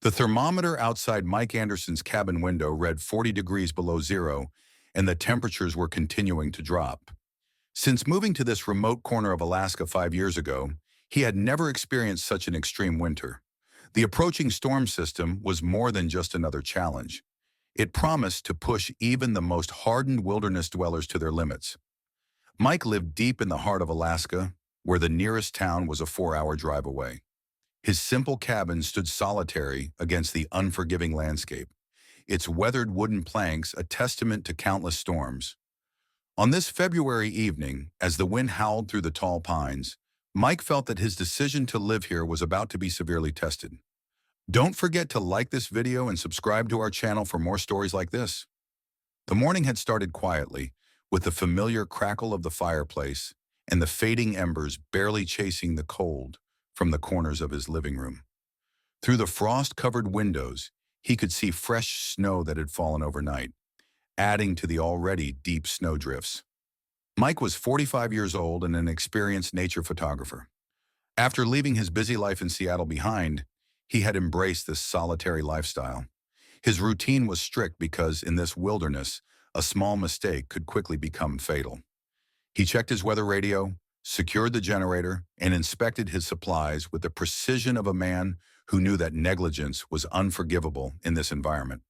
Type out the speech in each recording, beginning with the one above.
The thermometer outside Mike Anderson's cabin window read 40 degrees below zero, and the temperatures were continuing to drop. Since moving to this remote corner of Alaska 5 years ago, he had never experienced such an extreme winter. The approaching storm system was more than just another challenge. It promised to push even the most hardened wilderness dwellers to their limits. Mike lived deep in the heart of Alaska, where the nearest town was a 4-hour drive away. His simple cabin stood solitary against the unforgiving landscape, its weathered wooden planks a testament to countless storms. On this February evening, as the wind howled through the tall pines, Mike felt that his decision to live here was about to be severely tested. Don't forget to like this video and subscribe to our channel for more stories like this. The morning had started quietly, with the familiar crackle of the fireplace and the fading embers barely chasing the cold from the corners of his living room. Through the frost-covered windows, he could see fresh snow that had fallen overnight, adding to the already deep snowdrifts. Mike was 45 years old and an experienced nature photographer. After leaving his busy life in Seattle behind, he had embraced this solitary lifestyle. His routine was strict because, in this wilderness, a small mistake could quickly become fatal. He checked his weather radio, secured the generator, and inspected his supplies with the precision of a man who knew that negligence was unforgivable in this environment.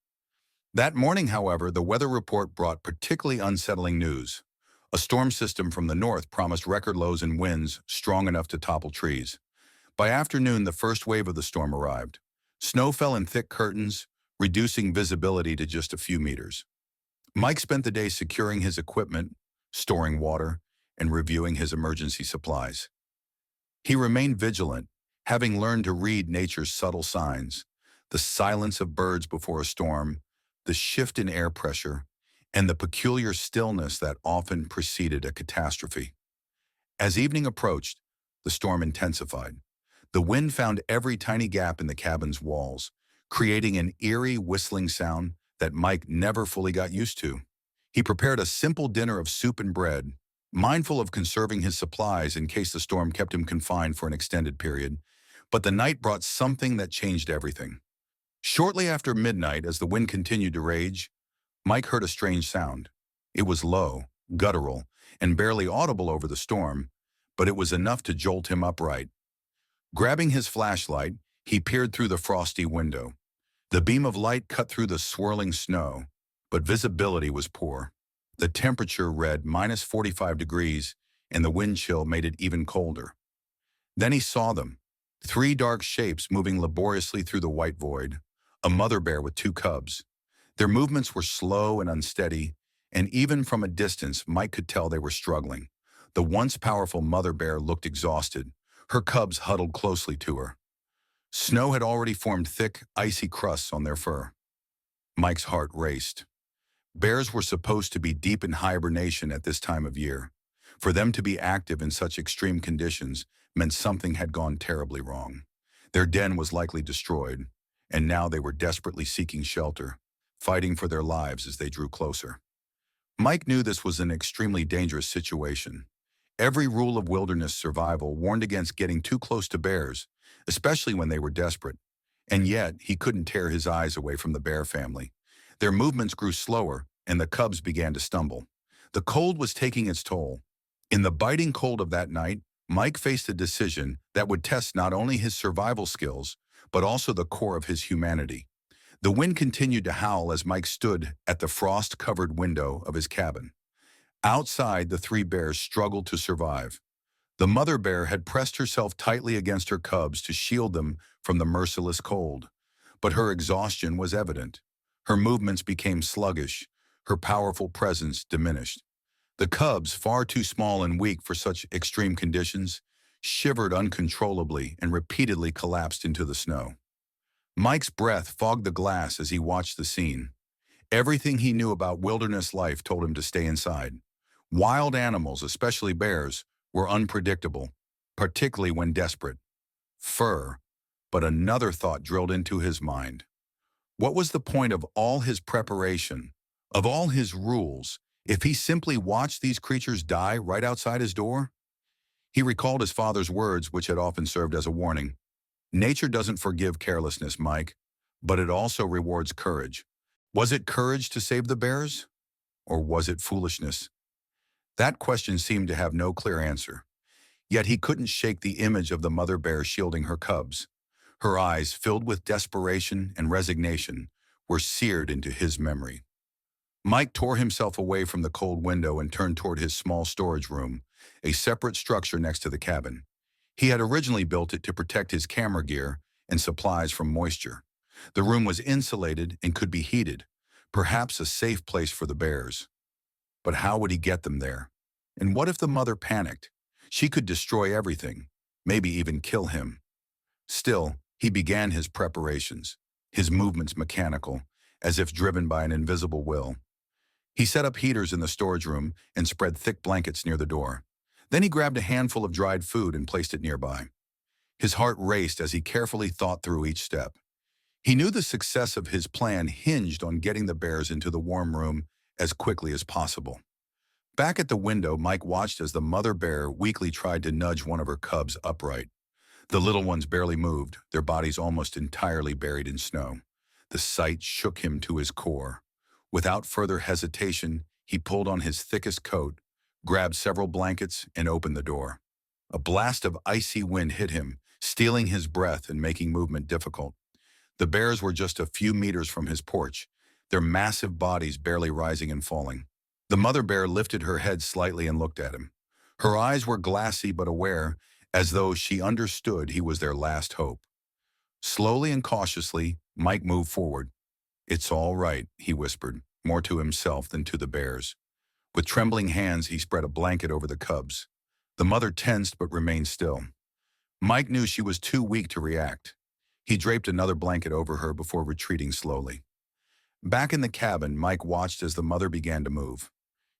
That morning, however, the weather report brought particularly unsettling news. A storm system from the north promised record lows and winds strong enough to topple trees. By afternoon, the first wave of the storm arrived. Snow fell in thick curtains, reducing visibility to just a few meters. Mike spent the day securing his equipment, storing water, and reviewing his emergency supplies. He remained vigilant, having learned to read nature's subtle signs: the silence of birds before a storm, the shift in air pressure, and the peculiar stillness that often preceded a catastrophe. As evening approached, the storm intensified. The wind found every tiny gap in the cabin's walls, creating an eerie whistling sound that Mike never fully got used to. He prepared a simple dinner of soup and bread, mindful of conserving his supplies in case the storm kept him confined for an extended period. But the night brought something that changed everything. Shortly after midnight, as the wind continued to rage, Mike heard a strange sound. It was low, guttural, and barely audible over the storm, but it was enough to jolt him upright. Grabbing his flashlight, he peered through the frosty window. The beam of light cut through the swirling snow, but visibility was poor. The temperature read -45 degrees, and the wind chill made it even colder. Then he saw them, 3 dark shapes moving laboriously through the white void, a mother bear with 2 cubs. Their movements were slow and unsteady, and even from a distance, Mike could tell they were struggling. The once powerful mother bear looked exhausted, her cubs huddled closely to her. Snow had already formed thick, icy crusts on their fur. Mike's heart raced. Bears were supposed to be deep in hibernation at this time of year. For them to be active in such extreme conditions meant something had gone terribly wrong. Their den was likely destroyed, and now they were desperately seeking shelter, fighting for their lives as they drew closer. Mike knew this was an extremely dangerous situation. Every rule of wilderness survival warned against getting too close to bears, especially when they were desperate. And yet, he couldn't tear his eyes away from the bear family. Their movements grew slower, and the cubs began to stumble. The cold was taking its toll. In the biting cold of that night, Mike faced a decision that would test not only his survival skills, but also the core of his humanity. The wind continued to howl as Mike stood at the frost-covered window of his cabin. Outside, the 3 bears struggled to survive. The mother bear had pressed herself tightly against her cubs to shield them from the merciless cold. But her exhaustion was evident. Her movements became sluggish, her powerful presence diminished. The cubs, far too small and weak for such extreme conditions, shivered uncontrollably and repeatedly collapsed into the snow. Mike's breath fogged the glass as he watched the scene. Everything he knew about wilderness life told him to stay inside. Wild animals, especially bears, were unpredictable, particularly when desperate. Fur, but another thought drilled into his mind. What was the point of all his preparation, of all his rules, if he simply watched these creatures die right outside his door? He recalled his father's words, which had often served as a warning. Nature doesn't forgive carelessness, Mike. but it also rewards courage. Was it courage to save the bears, or was it foolishness? That question seemed to have no clear answer. Yet he couldn't shake the image of the mother bear shielding her cubs. Her eyes, filled with desperation and resignation, were seared into his memory. Mike tore himself away from the cold window and turned toward his small storage room, a separate structure next to the cabin. He had originally built it to protect his camera gear and supplies from moisture. The room was insulated and could be heated, perhaps a safe place for the bears. But how would he get them there? And what if the mother panicked? She could destroy everything, maybe even kill him. Still, he began his preparations, his movements mechanical, as if driven by an invisible will. He set up heaters in the storage room and spread thick blankets near the door. Then he grabbed a handful of dried food and placed it nearby. His heart raced as he carefully thought through each step. He knew the success of his plan hinged on getting the bears into the warm room as quickly as possible. Back at the window, Mike watched as the mother bear weakly tried to nudge one of her cubs upright. The little ones barely moved, their bodies almost entirely buried in snow. The sight shook him to his core. Without further hesitation, he pulled on his thickest coat, grabbed several blankets, and opened the door. A blast of icy wind hit him, stealing his breath and making movement difficult. The bears were just a few meters from his porch, their massive bodies barely rising and falling. The mother bear lifted her head slightly and looked at him. Her eyes were glassy but aware, as though she understood he was their last hope. Slowly and cautiously, Mike moved forward. "It's all right," he whispered, more to himself than to the bears. With trembling hands, he spread a blanket over the cubs. The mother tensed but remained still. Mike knew she was too weak to react. He draped another blanket over her before retreating slowly. Back in the cabin, Mike watched as the mother began to move.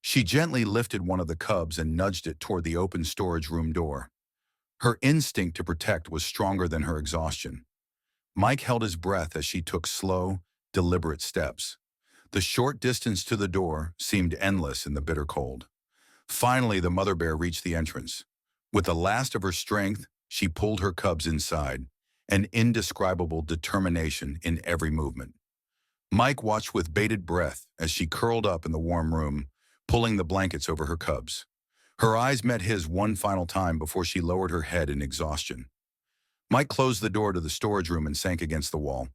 She gently lifted one of the cubs and nudged it toward the open storage room door. Her instinct to protect was stronger than her exhaustion. Mike held his breath as she took slow, deliberate steps. The short distance to the door seemed endless in the bitter cold. Finally, the mother bear reached the entrance. With the last of her strength, she pulled her cubs inside, an indescribable determination in every movement. Mike watched with bated breath as she curled up in the warm room, pulling the blankets over her cubs. Her eyes met his one final time before she lowered her head in exhaustion. Mike closed the door to the storage room and sank against the wall.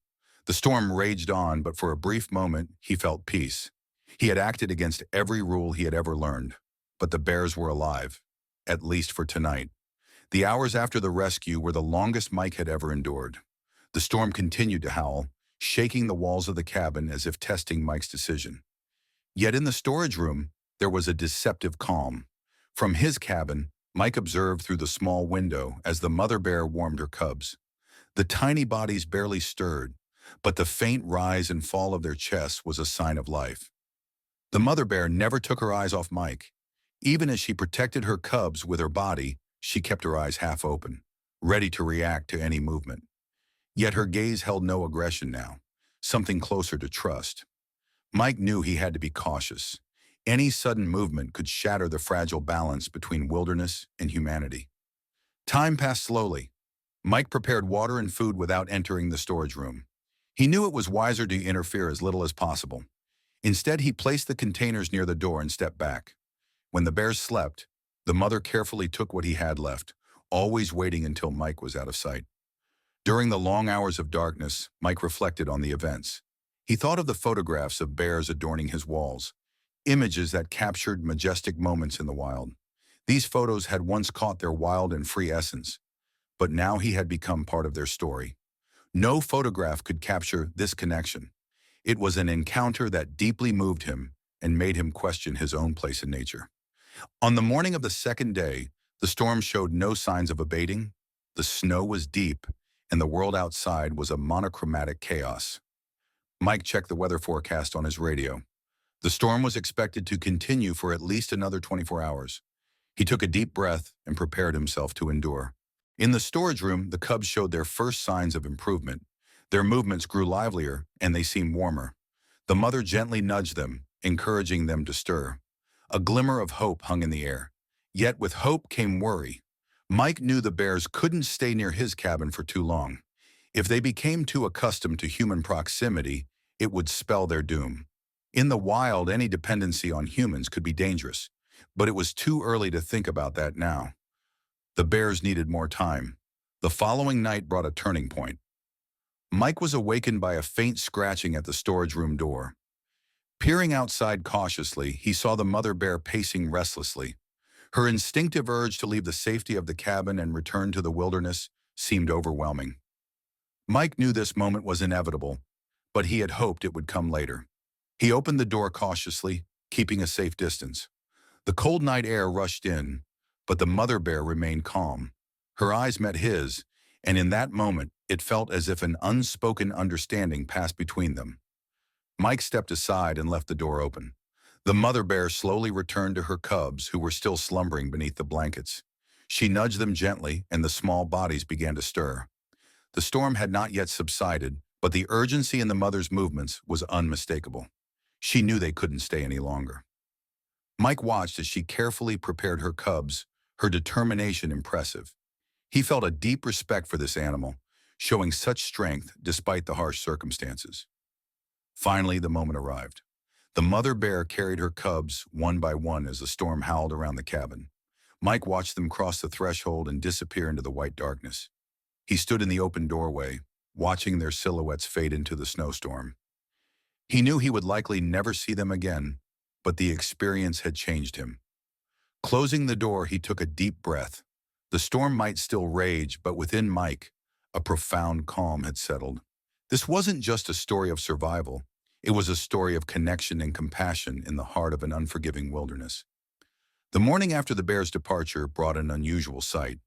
The storm raged on, but for a brief moment, he felt peace. He had acted against every rule he had ever learned, but the bears were alive, at least for tonight. The hours after the rescue were the longest Mike had ever endured. The storm continued to howl, shaking the walls of the cabin as if testing Mike's decision. Yet in the storage room, there was a deceptive calm. From his cabin, Mike observed through the small window as the mother bear warmed her cubs. The tiny bodies barely stirred, but the faint rise and fall of their chests was a sign of life. The mother bear never took her eyes off Mike. Even as she protected her cubs with her body, she kept her eyes half open, ready to react to any movement. Yet her gaze held no aggression now, something closer to trust. Mike knew he had to be cautious. Any sudden movement could shatter the fragile balance between wilderness and humanity. Time passed slowly. Mike prepared water and food without entering the storage room. He knew it was wiser to interfere as little as possible. Instead, he placed the containers near the door and stepped back. When the bears slept, the mother carefully took what he had left, always waiting until Mike was out of sight. During the long hours of darkness, Mike reflected on the events. He thought of the photographs of bears adorning his walls, images that captured majestic moments in the wild. These photos had once caught their wild and free essence, but now he had become part of their story. No photograph could capture this connection. It was an encounter that deeply moved him and made him question his own place in nature. On the morning of the second day, the storm showed no signs of abating. The snow was deep, and the world outside was a monochromatic chaos. Mike checked the weather forecast on his radio. The storm was expected to continue for at least another 24 hours. He took a deep breath and prepared himself to endure. In the storage room, the cubs showed their first signs of improvement. Their movements grew livelier, and they seemed warmer. The mother gently nudged them, encouraging them to stir. A glimmer of hope hung in the air. Yet with hope came worry. Mike knew the bears couldn't stay near his cabin for too long. If they became too accustomed to human proximity, it would spell their doom. In the wild, any dependency on humans could be dangerous, but it was too early to think about that now. The bears needed more time. The following night brought a turning point. Mike was awakened by a faint scratching at the storage room door. Peering outside cautiously, he saw the mother bear pacing restlessly. Her instinctive urge to leave the safety of the cabin and return to the wilderness seemed overwhelming. Mike knew this moment was inevitable, but he had hoped it would come later. He opened the door cautiously, keeping a safe distance. The cold night air rushed in, but the mother bear remained calm. Her eyes met his, and in that moment, it felt as if an unspoken understanding passed between them. Mike stepped aside and left the door open. The mother bear slowly returned to her cubs, who were still slumbering beneath the blankets. She nudged them gently, and the small bodies began to stir. The storm had not yet subsided, but the urgency in the mother's movements was unmistakable. She knew they couldn't stay any longer. Mike watched as she carefully prepared her cubs, her determination impressive. He felt a deep respect for this animal, showing such strength despite the harsh circumstances. Finally, the moment arrived. The mother bear carried her cubs one by one as the storm howled around the cabin. Mike watched them cross the threshold and disappear into the white darkness. He stood in the open doorway, watching their silhouettes fade into the snowstorm. He knew he would likely never see them again, but the experience had changed him. Closing the door, he took a deep breath. The storm might still rage, but within Mike, a profound calm had settled. This wasn't just a story of survival. It was a story of connection and compassion in the heart of an unforgiving wilderness. The morning after the bear's departure brought an unusual sight.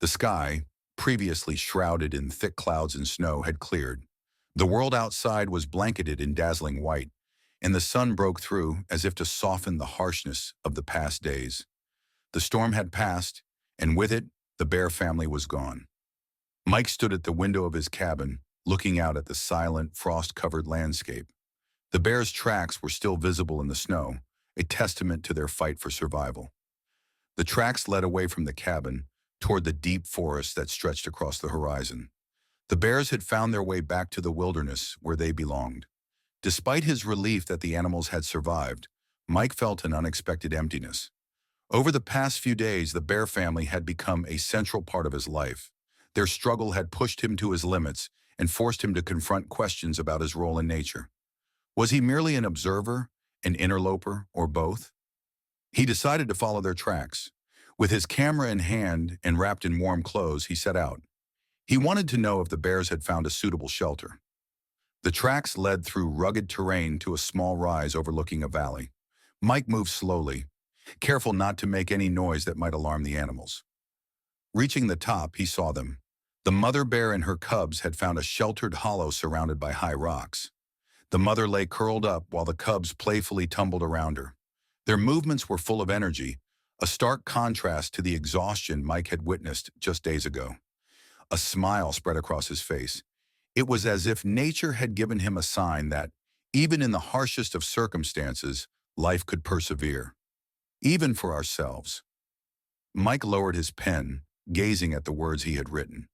The sky, previously shrouded in thick clouds and snow, had cleared. The world outside was blanketed in dazzling white, and the sun broke through as if to soften the harshness of the past days. The storm had passed, and with it, the bear family was gone. Mike stood at the window of his cabin, looking out at the silent, frost-covered landscape. The bears' tracks were still visible in the snow, a testament to their fight for survival. The tracks led away from the cabin, toward the deep forest that stretched across the horizon. The bears had found their way back to the wilderness where they belonged. Despite his relief that the animals had survived, Mike felt an unexpected emptiness. Over the past few days, the bear family had become a central part of his life. Their struggle had pushed him to his limits and forced him to confront questions about his role in nature. Was he merely an observer, an interloper, or both? He decided to follow their tracks. With his camera in hand and wrapped in warm clothes, he set out. He wanted to know if the bears had found a suitable shelter. The tracks led through rugged terrain to a small rise overlooking a valley. Mike moved slowly, careful not to make any noise that might alarm the animals. Reaching the top, he saw them. The mother bear and her cubs had found a sheltered hollow surrounded by high rocks. The mother lay curled up while the cubs playfully tumbled around her. Their movements were full of energy, a stark contrast to the exhaustion Mike had witnessed just days ago. A smile spread across his face. It was as if nature had given him a sign that, even in the harshest of circumstances, life could persevere. Even for ourselves. Mike lowered his pen, gazing at the words he had written.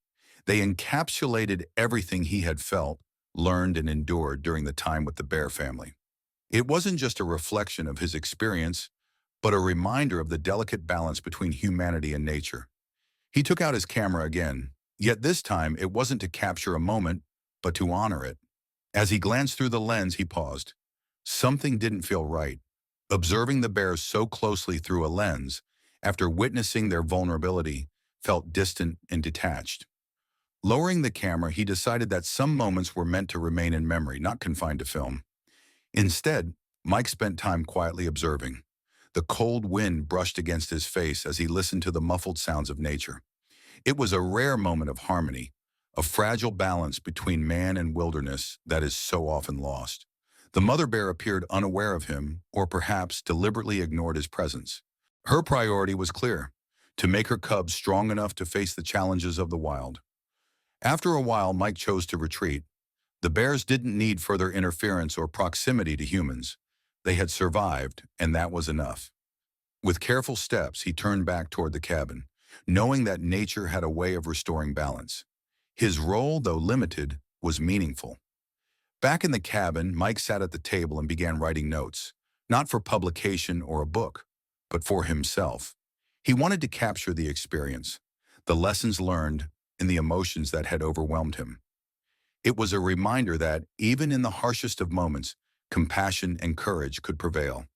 They encapsulated everything he had felt, learned, and endured during the time with the bear family. It wasn't just a reflection of his experience, but a reminder of the delicate balance between humanity and nature. He took out his camera again, yet this time it wasn't to capture a moment, but to honor it. As he glanced through the lens, he paused. Something didn't feel right. Observing the bears so closely through a lens, after witnessing their vulnerability, felt distant and detached. Lowering the camera, he decided that some moments were meant to remain in memory, not confined to film. Instead, Mike spent time quietly observing. The cold wind brushed against his face as he listened to the muffled sounds of nature. It was a rare moment of harmony, a fragile balance between man and wilderness that is so often lost. The mother bear appeared unaware of him, or perhaps deliberately ignored his presence. Her priority was clear: to make her cubs strong enough to face the challenges of the wild. After a while, Mike chose to retreat. The bears didn't need further interference or proximity to humans. They had survived, and that was enough. With careful steps, he turned back toward the cabin, knowing that nature had a way of restoring balance. His role, though limited, was meaningful. Back in the cabin, Mike sat at the table and began writing notes, not for publication or a book, but for himself. He wanted to capture the experience, the lessons learned, and the emotions that had overwhelmed him. It was a reminder that, even in the harshest of moments, compassion and courage could prevail.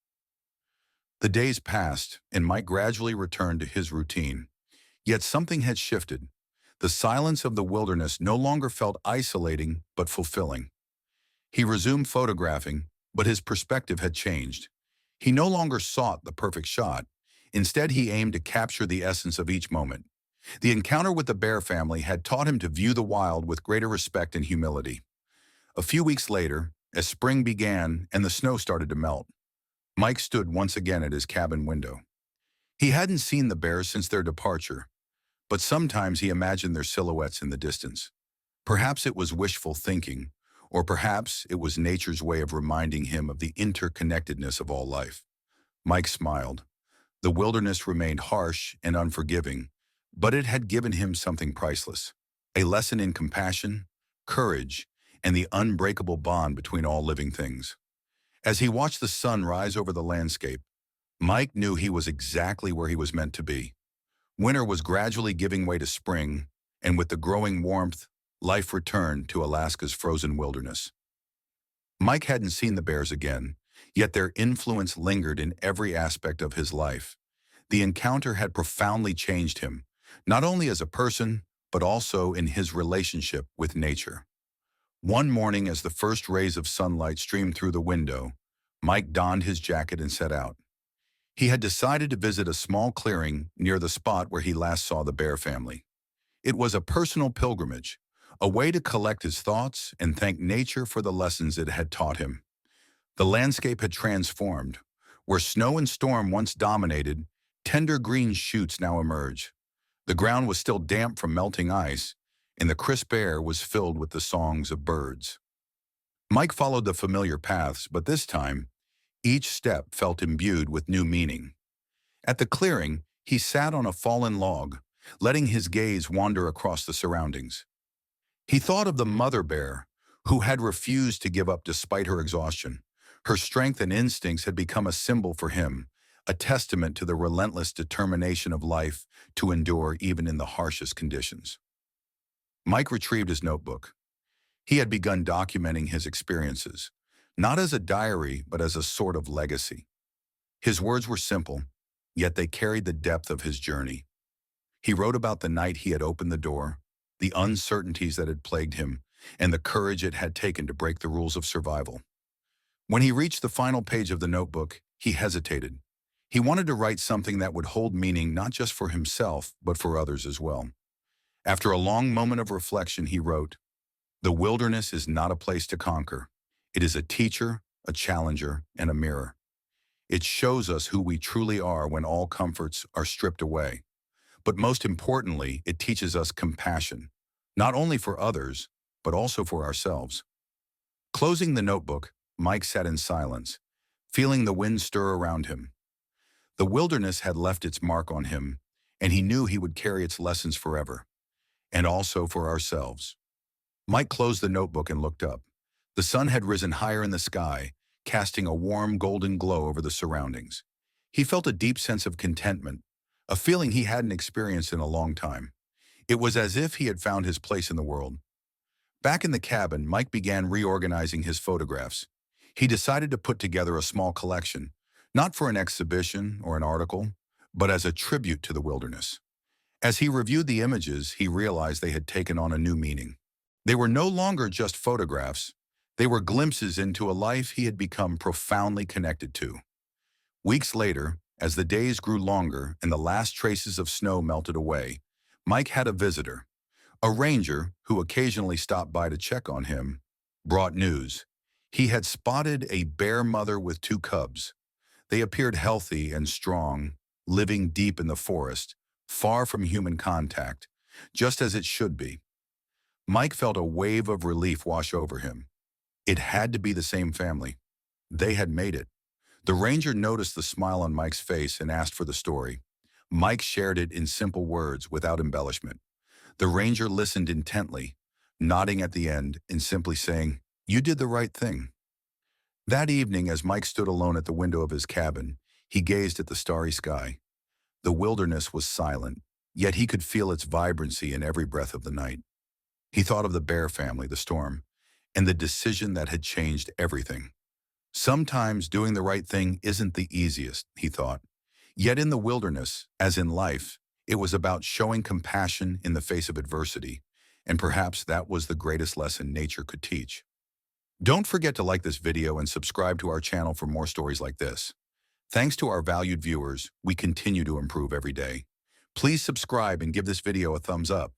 The days passed, and Mike gradually returned to his routine. Yet something had shifted. The silence of the wilderness no longer felt isolating, but fulfilling. He resumed photographing, but his perspective had changed. He no longer sought the perfect shot. Instead, he aimed to capture the essence of each moment. The encounter with the bear family had taught him to view the wild with greater respect and humility. A few weeks later, as spring began and the snow started to melt, Mike stood once again at his cabin window. He hadn't seen the bears since their departure, but sometimes he imagined their silhouettes in the distance. Perhaps it was wishful thinking, or perhaps it was nature's way of reminding him of the interconnectedness of all life. Mike smiled. The wilderness remained harsh and unforgiving, but it had given him something priceless, a lesson in compassion, courage, and the unbreakable bond between all living things. As he watched the sun rise over the landscape, Mike knew he was exactly where he was meant to be. Winter was gradually giving way to spring, and with the growing warmth, life returned to Alaska's frozen wilderness. Mike hadn't seen the bears again, yet their influence lingered in every aspect of his life. The encounter had profoundly changed him, not only as a person, but also in his relationship with nature. One morning, as the first rays of sunlight streamed through the window, Mike donned his jacket and set out. He had decided to visit a small clearing near the spot where he last saw the bear family. It was a personal pilgrimage, a way to collect his thoughts and thank nature for the lessons it had taught him. The landscape had transformed. Where snow and storm once dominated, tender green shoots now emerged. The ground was still damp from melting ice, and the crisp air was filled with the songs of birds. Mike followed the familiar paths, but this time, each step felt imbued with new meaning. At the clearing, he sat on a fallen log, letting his gaze wander across the surroundings. He thought of the mother bear, who had refused to give up despite her exhaustion. Her strength and instincts had become a symbol for him, a testament to the relentless determination of life to endure even in the harshest conditions. Mike retrieved his notebook. He had begun documenting his experiences, not as a diary, but as a sort of legacy. His words were simple, yet they carried the depth of his journey. He wrote about the night he had opened the door, the uncertainties that had plagued him, and the courage it had taken to break the rules of survival. When he reached the final page of the notebook, he hesitated. He wanted to write something that would hold meaning not just for himself, but for others as well. After a long moment of reflection, he wrote, "The wilderness is not a place to conquer. It is a teacher, a challenger, and a mirror. It shows us who we truly are when all comforts are stripped away. But most importantly, it teaches us compassion, not only for others, but also for ourselves." Closing the notebook, Mike sat in silence, feeling the wind stir around him. The wilderness had left its mark on him, and he knew he would carry its lessons forever, and also for ourselves. Mike closed the notebook and looked up. The sun had risen higher in the sky, casting a warm golden glow over the surroundings. He felt a deep sense of contentment, a feeling he hadn't experienced in a long time. It was as if he had found his place in the world. Back in the cabin, Mike began reorganizing his photographs. He decided to put together a small collection, not for an exhibition or an article, but as a tribute to the wilderness. As he reviewed the images, he realized they had taken on a new meaning. They were no longer just photographs. They were glimpses into a life he had become profoundly connected to. Weeks later, as the days grew longer and the last traces of snow melted away, Mike had a visitor. A ranger, who occasionally stopped by to check on him, brought news. He had spotted a bear mother with two cubs. They appeared healthy and strong, living deep in the forest, far from human contact, just as it should be. Mike felt a wave of relief wash over him. It had to be the same family. They had made it. The ranger noticed the smile on Mike's face and asked for the story. Mike shared it in simple words, without embellishment. The ranger listened intently, nodding at the end and simply saying, "You did the right thing." That evening, as Mike stood alone at the window of his cabin, he gazed at the starry sky. The wilderness was silent, yet he could feel its vibrancy in every breath of the night. He thought of the bear family, the storm, and the decision that had changed everything. Sometimes doing the right thing isn't the easiest, he thought. Yet in the wilderness, as in life, it was about showing compassion in the face of adversity, and perhaps that was the greatest lesson nature could teach. Don't forget to like this video and subscribe to our channel for more stories like this. Thanks to our valued viewers, we continue to improve every day. Please subscribe and give this video a thumbs up.